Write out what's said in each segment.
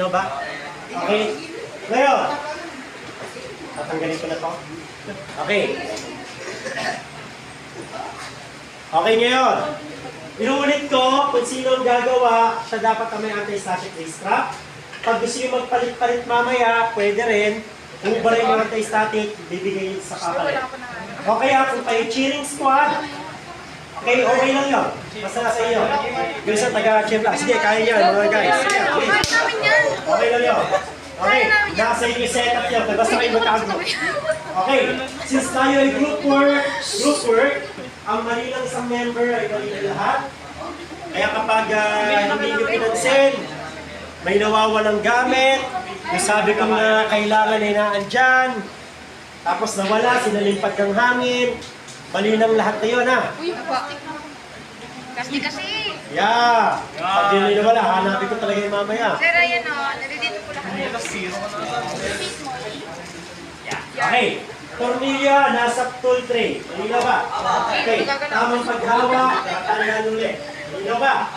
Malinaw ba? Okay. Ngayon, tatanggalin ko na to. Okay. Okay, ngayon. Inuulit ko kung sino ang gagawa, siya dapat ang may anti-static race trap. Pag gusto nyo magpalit-palit mamaya, pwede rin. Kung ba rin yung anti-static, bibigay sa kapalit. Okay, kung kayo cheering squad, okay, okay lang yun. Basta nasa iyo. Yung sa taga-chef sige, kaya yan, mga guys. Okay lang yun. Okay, nasa iyo yung setup yun. Basta kayo magkagro. Okay, since tayo ay group work, ang mali ng isang member ay mali ng lahat. Kaya kapag hindi nyo pinansin, may nawawalang gamit, yung sabi ko na kailangan ay naandyan, tapos nawala, sinalimpad ng hangin, mali ng lahat na yun, ha? Uy, kasi. Yeah! Pag di nyo nawala, hanapin ko talaga yung mamaya. Sir, ayan o, nandito po lang. Okay. Tornilyo, nasa tool tray. Malinaw ba? Okay. Tamang paghawa, tatanggal ulit. Malinaw ba?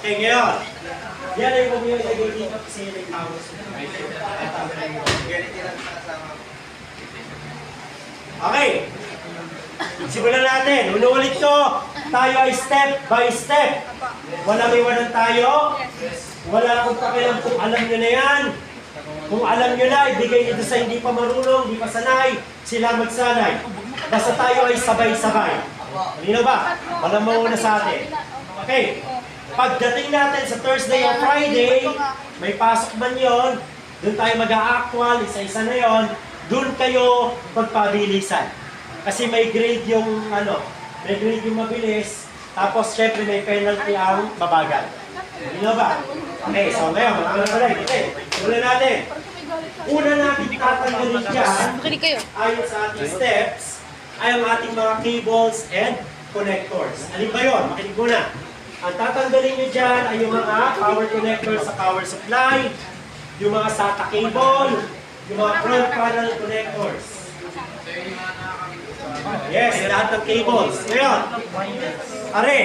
Okay, ngayon. Yan ay huwag nyo ilagay dito kasi may tawag. Okay. Simulan natin. Unuulit ko. Tayo ay step by step. Walang iwanan tayo. Wala akong pakialam kung alam nyo na yan. Kung alam nyo na, ibigay nyo sa hindi pa marunong, hindi pa sanay, sila magsanay. Basta tayo ay sabay-sabay. Malinaw ba? Walang mauna sa atin. Okay. Pagdating natin sa Thursday o Friday, may pasok man yon, doon tayo mag-a-actual, isa-isa na yon, doon kayo magpabilisan. Kasi may grade yung, may grade yung mabilis, tapos syempre may penalty ang mabagal. Malinaw ba? Okay, so ngayon, Una natin. Una natin tatanggalin dyan, ayon sa ating steps, ay ang ating mga cables and connectors. Alin ba yun? Makinig muna. Ang tatanggalin nyo dyan ay yung mga power connectors sa power supply, yung mga SATA cable, yung mga front panel connectors. Yes, lahat ng cables. Ngayon, are,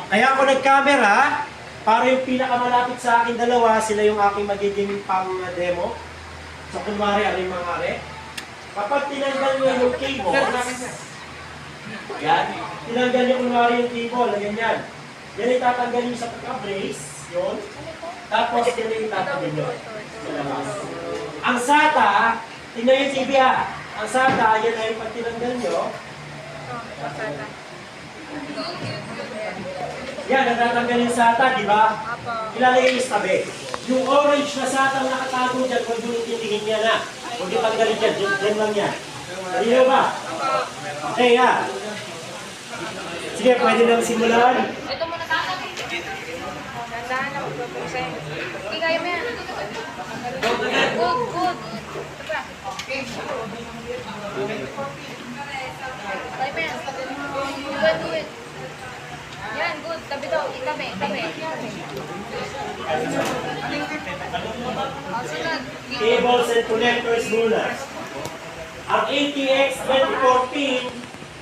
kaya ako nag-camera, para yung pinakamalapit sa akin dalawa, sila yung aking magiging pang-demo. So, kunwari, aling mga are. Kapag tinanggal nyo yung cables, yan, tinanggal nyo kunwari yung cable, na ganyan. Yan ay tatanggal nyo sa pagka-brace, yun. Tapos, yan ay tatanggal nyo. Ang SATA, tingnan yung TV ha. Ang SATA, yan ay pag tinanggal nyo, yan, natatanggal yung SATA, di ba? Ilalagay yung tabi. Yung orange na SATA ang nakatago dyan, huwag yung titingin niya na. Huwag yung tanggalin dyan, dyan lang yan. Malinaw ba? Okay, ha? Sige, pwede nang simulan. Ito muna tatapin. Dandahan na magpapusin. Hindi kaya mo yan. Good. Kaya mo yan. Do it. Yan, good. Tabi daw. Itabi. Cables and connectors muna. Ang ATX 24 pin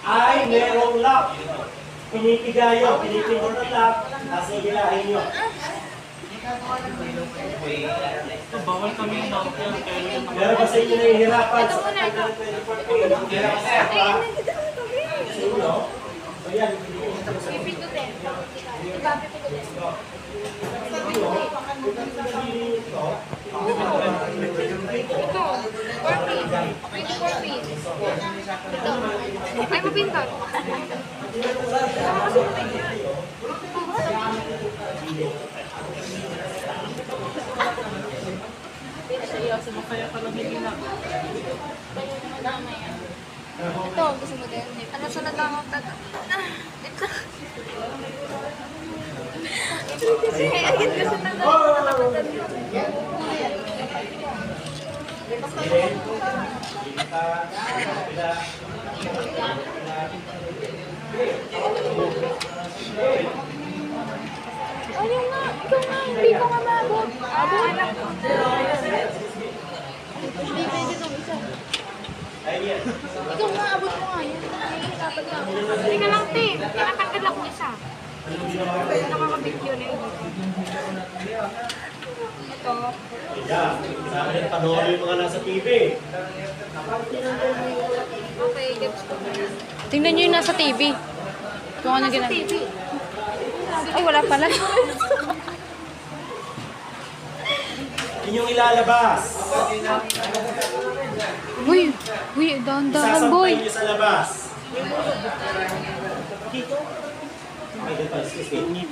ay merong lock. Pinipigayo, pinipindot ang lock, tapos igilahin nyo. Bawal kami yung lock yan. Meron ba sa inyo nahihirapan sa pagkakas ng 24 pin? Meron sa inyo? So yan, Pipindutin. Diba, pipindutin. Ito, 24 feet. Ito. Ay, mapintot. Kaya pala hindi na. Ito, gusto mo din. Ano sa natangong tato? Ito. Kasi, agad kasi natangong tato. Ayun nga, ikaw nga, hindi ko nga maabot. Abot? Hindi pwede itong isa. Ikaw nga, abot mo nga yun. Nahihirapan ka. Hindi ka lang, te. Tinatanggal ako isa. Nakakabit yun eh. dito. Yeah. Sa akin, panoorin yung mga nasa TV. Okay, gets ko. Tingnan nyo yung nasa TV. Kung ano Nasa ginagawa. TV. Ay, wala pala. Yun yung ilalabas. Uy, dahan-dahan, boy. Sasampay nyo sa labas. Okay, dito, excuse me.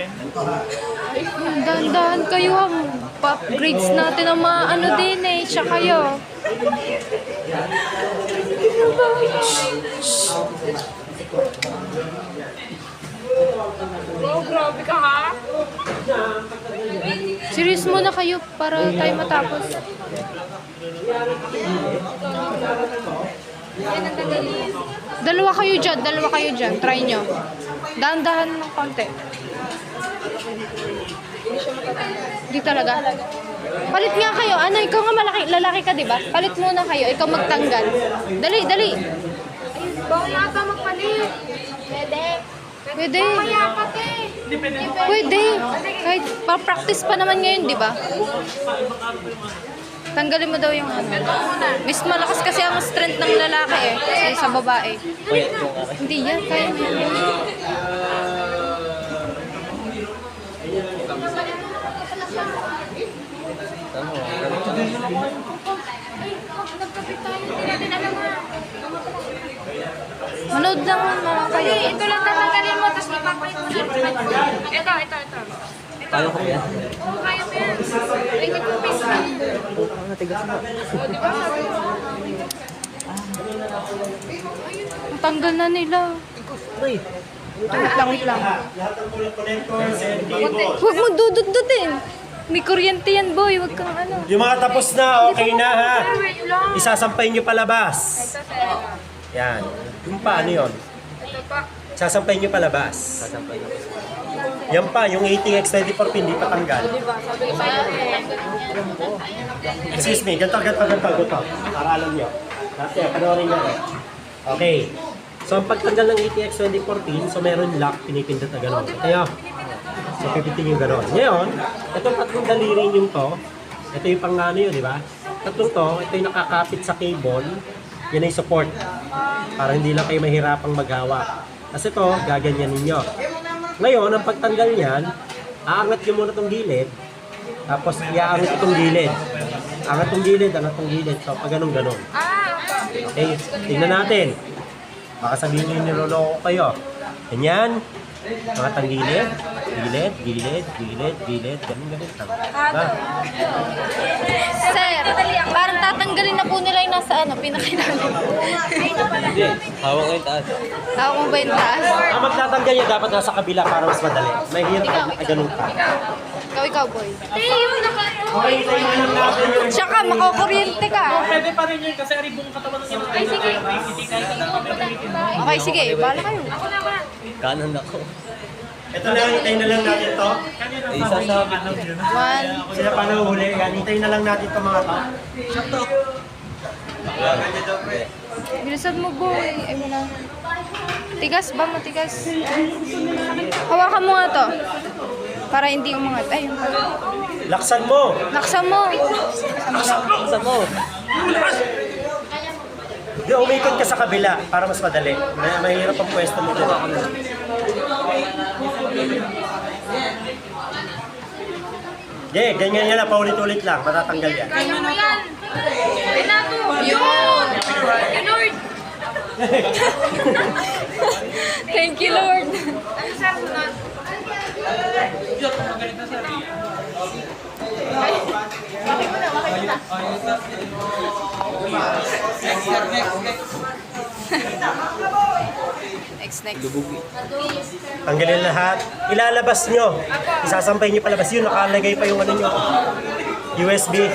Dahan-dahan kayo, ha. Pa-upgrades natin ang mga ano din eh. Siya kayo. Oh, grabe ka ha? Serious muna kayo para tayo matapos. Yan ang dadali. Dalawa kayo dyan. Try nyo. Dahan-dahan ng konti. Hindi talaga. Palit nga kayo. Ano, ikaw nga lalaki ka, di ba? Palit muna kayo. Ikaw magtanggal. Dali. Bawal yata magpalit. Pwede. Pwede. Mamaya pati. Pwede. Kahit pa-practice pa naman ngayon, di ba? Tanggalin mo daw yung ano. Mas malakas kasi ang strength ng lalaki eh. Kasi sa babae. Hindi yan. Kaya mo yan. Nagkapit tayo. Hindi natin alam ha. Manood lang naman kayo. Hindi, ito lang tatanggalin mo, tapos ipapalit mo na. Ito. Kaya ko yan. Oo, kaya mo yan. Ay, nagpapis ka. O, di ba? Sabi mo. Ang tanggal na nila. Wait lang. Lahat ng connectors and cables. Huwag mo dudut-dutin. May kuryente yan, boy. Huwag kang ano. Yung mga tapos na, okay na ha. Wait lang. Isasampay nyo palabas. Ito, sir. Yan. Yung pa, ano yun? Ito pa. Sasampay nyo palabas. Yan pa, yung 18X24 pin, hindi pa tanggal. Sabi ko sa'yo, Excuse me, ganito. Para alam nyo. Dati, panoorin nyo. Okay. So, ang pagtanggal ng 18X24 pin, so meron lock, pinipindot na gano'n. Kaya, so pipitin yung gano'n. Ngayon, itong tatlong daliri yung to, ito yung pang ano yun, di ba? Tatlong to, ito yung nakakapit sa cable, yan ay support. Para hindi lang kayo mahirapang maghawak. Kasi ito, gaganyan ninyo. Ngayon, ang pagtanggal niyan, aangat nyo muna itong gilid, tapos iaangat itong gilid. Angat itong gilid. So, pag ganun-ganon. Okay, tingnan natin. Baka sabihin nyo niloloko kayo. Ganyan. Angat ang gilid. Gilid. Ganun. Diba? Sir, parang tatanggalin na po nila yung nasa ano, pinakailalim. Hindi. Hawak ko yung taas. Tawag mo ba yung taas? Ang magtatanggal niya dapat nasa kabila para mas madali. Mahirap ay ganun ka. Ikaw, boy. Okay, tayo na lang natin yung... Tsaka, makukuryente ka. Pwede pa rin yun kasi aribong katawan ng ino. Ay, sige. Okay, sige. Bahala kayo. Kanan ako. Ito na, hintayin na lang natin to. Ay, isa sa One. Sila pa nahuli. Yan, hintayin na lang natin to mga to. Bilisan mo, boy. Ay, wala. Tigas ba? Matigas. Hawakan mo nga to. Para hindi umangat. Ay, yung pala. Laksan mo. Naksan mo. isa mo. Di, umikot ka sa kabila para mas madali. Mahirap ang pwesto mo dito. Ganyan yan na. Paulit-ulit lang. Matatanggal yan. Kaya mo yan. Pinato. Yun. Lord. Thank you, Lord. Ano sir, sunod? Next. Tanggalin lahat. Ilalabas nyo. Isasampay nyo palabas. Yun, nakalagay pa yung ano nyo. USB.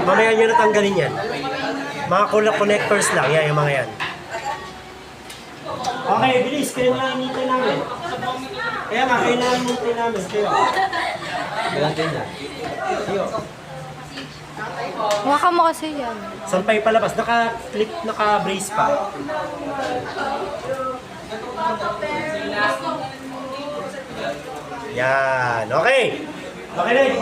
Mamaya nyo na tanggalin yan. Mga connectors lang. Yan, yung mga yan. Okay, bilis. Kailangan nintay namin. Kaya nga, kailangan nintay namin. Kayo. Ganyan yan. Hawakan mo kasi yan. Sampay palabas. Naka-clip, naka-brace pa. Yan. Okay. Pakinig.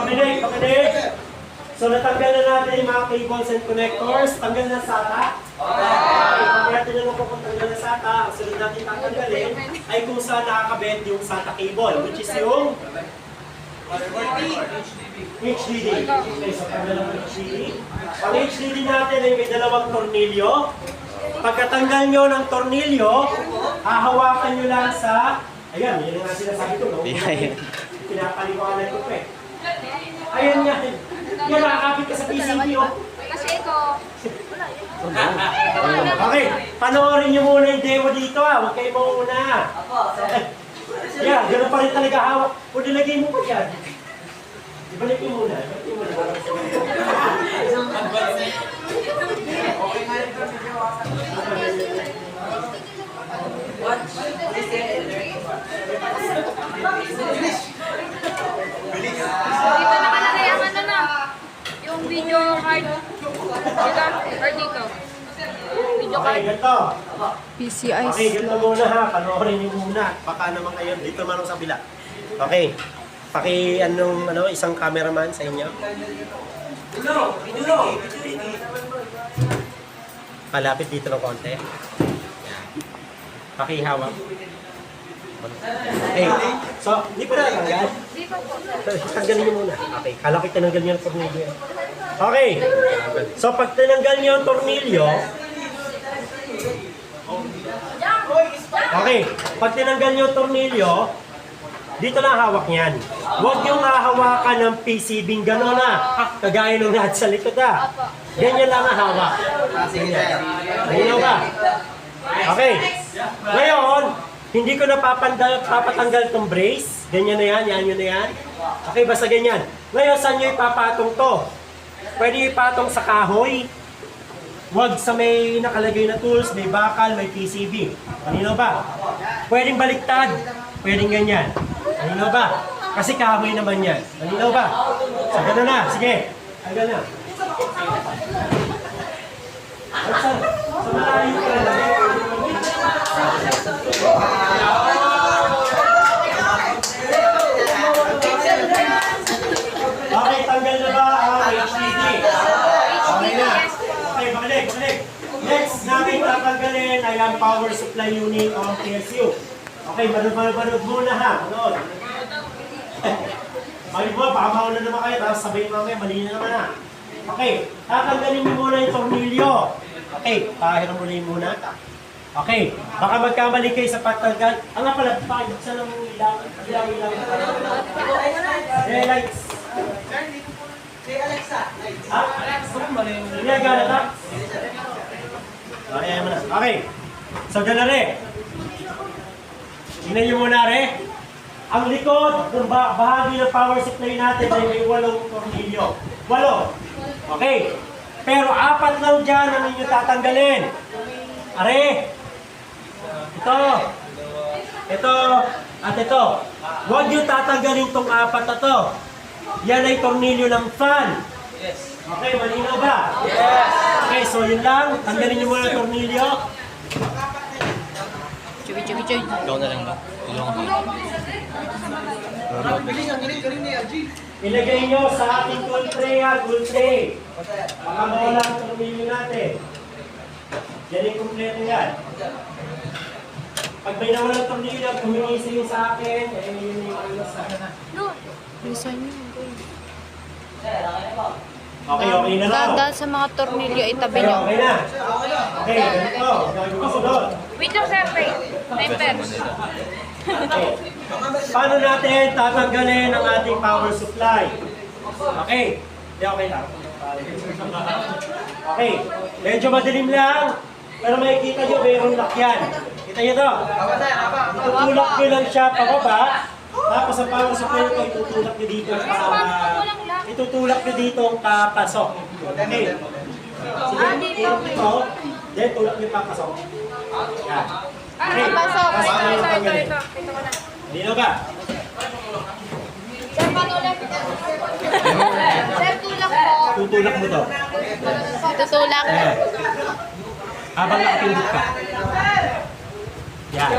So natanggal na natin yung mga cables and connectors. Tanggal na SATA. Kung natin naman po kung tanggal na SATA, ang sunod natin tatanggalin ay kung saan nakakabit yung SATA cable, which is yung HDD. Okay, so tanggal ang HDD. Ang HDD natin ay may dalawang tornilyo. Pagkatanggal nyo ng tornilyo, hahawakan nyo lang sa... Ayan, yun ang sinasabi ko, no? Pinapaliwanag ko pa eh. Ayan yan. Yan, nakakapit ka sa PCB, oh. Kasi ito, Okay, panoorin nyo muna yung demo dito, ah. Huwag kayo mauna. Yan, gano'n pa rin talaga hawak. O, nilagay mo pa yan. Ibalik mo muna. dito nakalagay ang ano na, yung video card. Dito, or dito. Video Okay, card. ganito. PCI. Okay, ganito muna ha. Panoorin nyo muna. Baka naman kayo dito manong sa bila. Okay. Isang cameraman sa inyo. Palapit dito ng konti. Pakihawak. Okay. So, hindi pa natanggal. Dito po, sir. Tanggalin nyo muna. Okay. Kalapit tinanggal nyo yung tornilyo. Okay. So, pag tinanggal nyo yung tornilyo, okay. Pag tinanggal nyo yung tornilyo, dito lang hawak niyan. Huwag yung hahawakan ng PCB gano'n na. Kagaya nung nasa likod ah. Ganyan lang ang hawak. Ganyan. Ganyan ba? Okay. Ngayon, hindi ko na papatanggal itong brace. Ganyan na yan, yan yun na yan. Okay, basta ganyan. Ngayon, saan nyo ipapatong to? Pwede ipatong sa kahoy. Huwag sa may nakalagay na tools, may bakal, may PCB. Kanino ba? Pwedeng baliktad. Pwedeng ganyan. Kanino ba? Kasi kahoy naman yan. Kanino ba? So, gano'n na. Sige. Hanggang na. Sa malayo ka na. Okay, tanggal na ba ang HDD? Okay na. Okay, balik. Next namin tatanggalin ay ang power supply unit o PSU. Okay, manood muna ha. Manood. Mali mo, baka mauna naman kayo, tapos sabihin mamaya, mali na naman ha. Okay, tatanggalin mo muna yung tornilyo. Okay, pahiram mo na muna. Okay, baka magkamali kayo sa pagtanggal. Ang nga pala, pakibuksan ng ilaw. Lights. Ha? Ginagana ta? Okay, mo na. Okay, so gana rin. Tingnan nyo muna rin. Ang likod, ng bahagi ng power supply natin ay may 8 tornilyo. 8. Okay. Pero 4 lang dyan ang inyo tatanggalin. Are. Ito. At ito. Huwag nyo tatanggalin itong 4 na to. Yan ay tornilyo ng fan. Okay, malinaw ba? Yes. Okay, so yun lang. Tanggalin nyo muna ang tornilyo. Chubi. Ikaw na lang ba? Tulungan mo. Ilagay nyo sa ating tool tray ha, tool tray. Baka mawala ang tornilyo natin. Yan yung kompleto yan. Pag may nawalang tornilyo, kuminisi yun sa akin, eh yun yung ano sa akin. Bilisan nyo. Okay na lang. Dahil sa mga tornilyo, itabi nyo. Okay na. Okay, ganito. Gagawin ko sunod. Wait lang, sir. Wait. Timer. Okay. Paano natin tatanggalin ang ating power supply? Okay. Okay lang. Okay. Medyo madilim lang. Pero makikita nyo, mayroong lakyan. Kita nyo to? Itutulak nyo lang siya pababa. Tapos ang power supply ito, itutulak nyo dito itutulak nyo dito papasok. Okay. Sige, ito. Then, tulak nyo papasok. Yan. Okay. Pasok. Ito. Dino ba? Sir, paano ulit? Sir, tulak po. Tutulak mo to. Tutulak. Ayan. Habang nakapindot ka. Yan.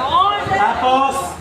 Tapos,